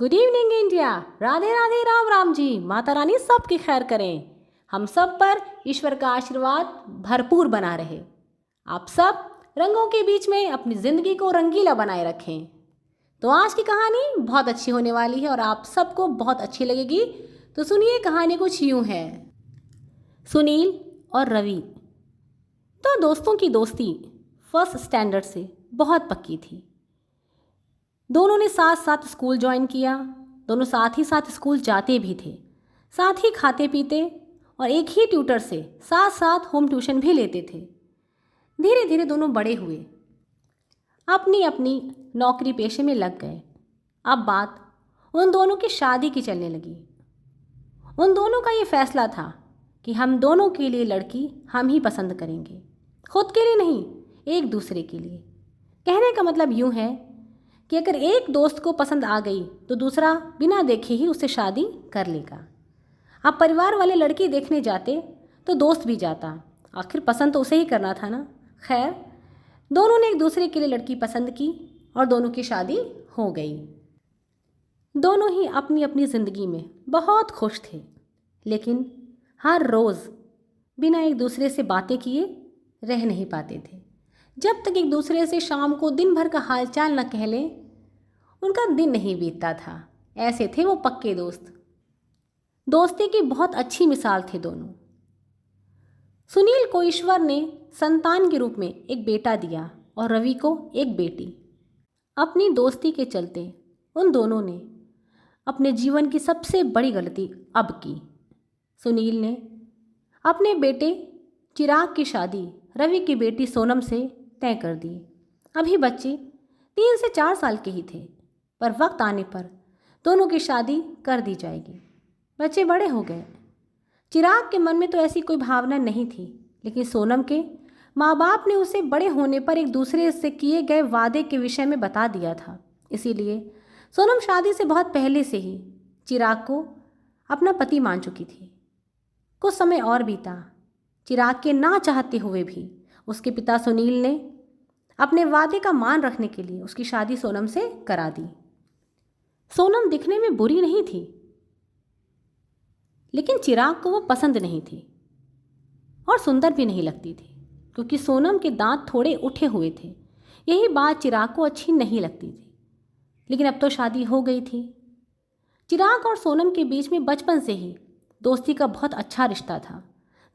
Good evening India. Radhe Radhe, Ram Ram ji. Mata Rani सबकी खैर करें, हम सब पर ईश्वर का आशीर्वाद भरपूर बना रहे। आप सब रंगों के बीच में अपनी ज़िंदगी को रंगीला बनाए रखें। तो आज की कहानी बहुत अच्छी होने वाली है और आप सबको बहुत अच्छी लगेगी। तो सुनिए, कहानी कुछ यूँ है। सुनील और रवि तो दोस्तों की दोस्ती फर्स्ट स्टैंडर्ड से बहुत पक्की थी। दोनों ने साथ साथ स्कूल ज्वाइन किया, दोनों साथ ही साथ स्कूल जाते भी थे, साथ ही खाते पीते और एक ही ट्यूटर से साथ साथ होम ट्यूशन भी लेते थे। धीरे धीरे दोनों बड़े हुए, अपनी अपनी नौकरी पेशे में लग गए। अब बात उन दोनों की शादी की चलने लगी। उन दोनों का ये फैसला था कि हम दोनों के लिए लड़की हम ही पसंद करेंगे, खुद के लिए नहीं, एक दूसरे के लिए। कहने का मतलब यूँ है कि अगर एक दोस्त को पसंद आ गई तो दूसरा बिना देखे ही उससे शादी कर लेगा। अब परिवार वाले लड़की देखने जाते तो दोस्त भी जाता, आखिर पसंद तो उसे ही करना था ना। खैर, दोनों ने एक दूसरे के लिए लड़की पसंद की और दोनों की शादी हो गई। दोनों ही अपनी अपनी ज़िंदगी में बहुत खुश थे, लेकिन हर रोज़ बिना एक दूसरे से बातें किए रह नहीं पाते थे। जब तक एक दूसरे से शाम को दिन भर का हालचाल न कह लें, उनका दिन नहीं बीतता था। ऐसे थे वो पक्के दोस्त। दोस्ती की बहुत अच्छी मिसाल थे दोनों। सुनील को ईश्वर ने संतान के रूप में एक बेटा दिया और रवि को एक बेटी। अपनी दोस्ती के चलते उन दोनों ने अपने जीवन की सबसे बड़ी गलती अब की। सुनील ने अपने बेटे चिराग की शादी रवि की बेटी सोनम से तय कर दी। अभी बच्चे 3 से 4 साल के ही थे, पर वक्त आने पर दोनों की शादी कर दी जाएगी। बच्चे बड़े हो गए। चिराग के मन में तो ऐसी कोई भावना नहीं थी, लेकिन सोनम के माँ बाप ने उसे बड़े होने पर एक दूसरे से किए गए वादे के विषय में बता दिया था। इसीलिए सोनम शादी से बहुत पहले से ही चिराग को अपना पति मान चुकी थी। कुछ समय और बीता। चिराग के ना चाहते हुए भी उसके पिता सुनील ने अपने वादे का मान रखने के लिए उसकी शादी सोनम से करा दी। सोनम दिखने में बुरी नहीं थी, लेकिन चिराग को वो पसंद नहीं थी और सुंदर भी नहीं लगती थी, क्योंकि सोनम के दांत थोड़े उठे हुए थे। यही बात चिराग को अच्छी नहीं लगती थी। लेकिन अब तो शादी हो गई थी। चिराग और सोनम के बीच में बचपन से ही दोस्ती का बहुत अच्छा रिश्ता था।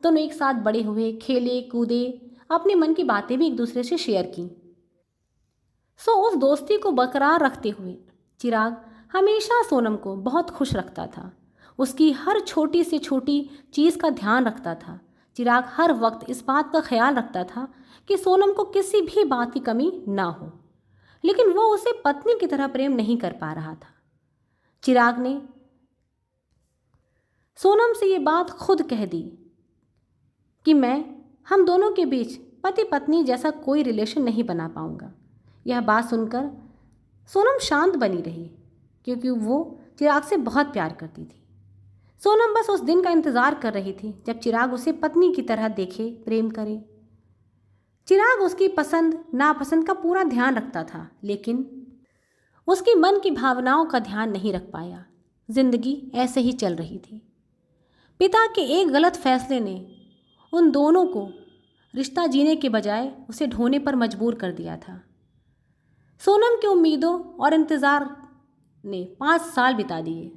दोनों एक साथ बड़े हुए, खेले कूदे, अपने मन की बातें भी एक दूसरे से शेयर की। उस दोस्ती को बरकरार रखते हुए चिराग हमेशा सोनम को बहुत खुश रखता था। उसकी हर छोटी से छोटी चीज़ का ध्यान रखता था। चिराग हर वक्त इस बात का ख्याल रखता था कि सोनम को किसी भी बात की कमी ना हो, लेकिन वो उसे पत्नी की तरह प्रेम नहीं कर पा रहा था। चिराग ने सोनम से ये बात खुद कह दी कि हम दोनों के बीच पति पत्नी जैसा कोई रिलेशन नहीं बना पाऊंगा। यह बात सुनकर सोनम शांत बनी रही, क्योंकि वो चिराग से बहुत प्यार करती थी। सोनम बस उस दिन का इंतज़ार कर रही थी जब चिराग उसे पत्नी की तरह देखे, प्रेम करे। चिराग उसकी पसंद नापसंद का पूरा ध्यान रखता था, लेकिन उसकी मन की भावनाओं का ध्यान नहीं रख पाया। जिंदगी ऐसे ही चल रही थी। पिता के एक गलत फैसले ने उन दोनों को रिश्ता जीने के बजाय उसे ढोने पर मजबूर कर दिया था। सोनम की उम्मीदों और इंतज़ार ने 5 साल बिता दिए।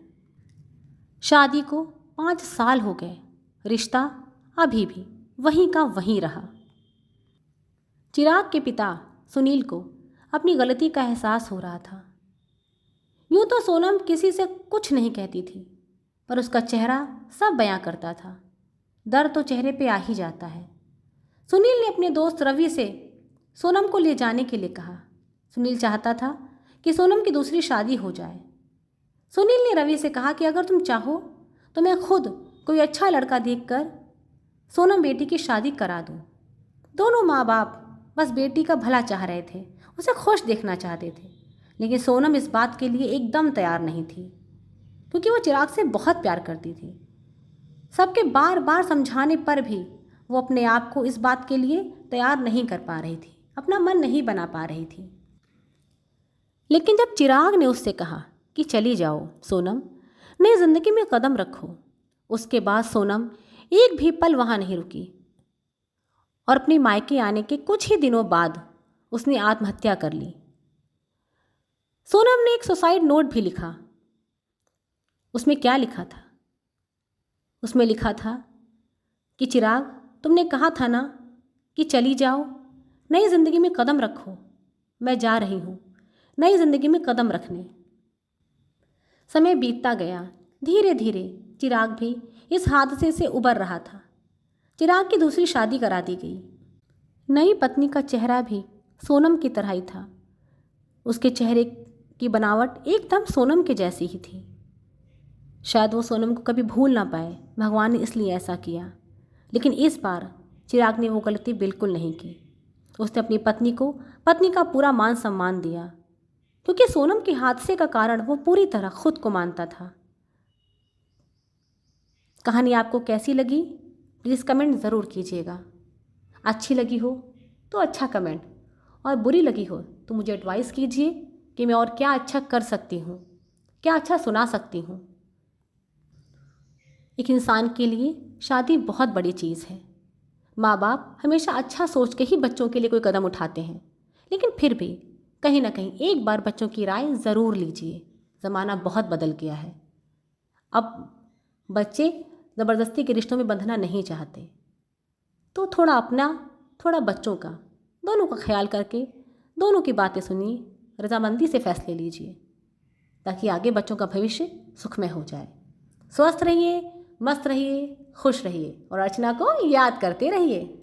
शादी को 5 साल हो गए, रिश्ता अभी भी वहीं का वहीं रहा। चिराग के पिता सुनील को अपनी गलती का एहसास हो रहा था। यूँ तो सोनम किसी से कुछ नहीं कहती थी, पर उसका चेहरा सब बयां करता था। दर्द तो चेहरे पे आ ही जाता है। सुनील ने अपने दोस्त रवि से सोनम को ले जाने के लिए कहा। सुनील चाहता था कि सोनम की दूसरी शादी हो जाए। सुनील ने रवि से कहा कि अगर तुम चाहो तो मैं खुद कोई अच्छा लड़का देखकर सोनम बेटी की शादी करा दूं। दोनों माँ बाप बस बेटी का भला चाह रहे थे, उसे खुश देखना चाहते थे, लेकिन सोनम इस बात के लिए एकदम तैयार नहीं थी, क्योंकि वो चिराग से बहुत प्यार करती थी। सबके बार बार समझाने पर भी वो अपने आप को इस बात के लिए तैयार नहीं कर पा रही थी, अपना मन नहीं बना पा रही थी। लेकिन जब चिराग ने उससे कहा कि चली जाओ सोनम, नई ज़िंदगी में कदम रखो। उसके बाद सोनम एक भी पल वहाँ नहीं रुकी और अपने मायके आने के कुछ ही दिनों बाद उसने आत्महत्या कर ली। सोनम ने एक सुसाइड नोट भी लिखा। उसमें क्या लिखा था? उसमें लिखा था कि चिराग, तुमने कहा था ना कि चली जाओ, नई ज़िंदगी में कदम रखो। मैं जा रही हूँ नई ज़िंदगी में कदम रखने। समय बीतता गया। धीरे धीरे चिराग भी इस हादसे से उबर रहा था। चिराग की दूसरी शादी करा दी गई। नई पत्नी का चेहरा भी सोनम की तरह ही था। उसके चेहरे की बनावट एकदम सोनम के जैसी ही थी। शायद वो सोनम को कभी भूल ना पाए, भगवान ने इसलिए ऐसा किया। लेकिन इस बार चिराग ने वो गलती बिल्कुल नहीं की। उसने अपनी पत्नी का पूरा मान सम्मान दिया, क्योंकि सोनम के हादसे का कारण वो पूरी तरह खुद को मानता था। कहानी आपको कैसी लगी प्लीज़ कमेंट ज़रूर कीजिएगा। अच्छी लगी हो तो अच्छा कमेंट, और बुरी लगी हो तो मुझे एडवाइस कीजिए कि मैं और क्या अच्छा कर सकती हूँ, क्या अच्छा सुना सकती हूँ। एक इंसान के लिए शादी बहुत बड़ी चीज़ है। माँ बाप हमेशा अच्छा सोच के ही बच्चों के लिए कोई कदम उठाते हैं, लेकिन फिर भी कहीं ना कहीं एक बार बच्चों की राय ज़रूर लीजिए। ज़माना बहुत बदल गया है। अब बच्चे ज़बरदस्ती के रिश्तों में बंधना नहीं चाहते, तो थोड़ा अपना थोड़ा बच्चों का, दोनों का ख्याल करके दोनों की बातें सुनिए, रजामंदी से फैसले लीजिए, ताकि आगे बच्चों का भविष्य सुखमय हो जाए। स्वस्थ रहिए, मस्त रहिए, खुश रहिए और अर्चना को याद करते रहिए।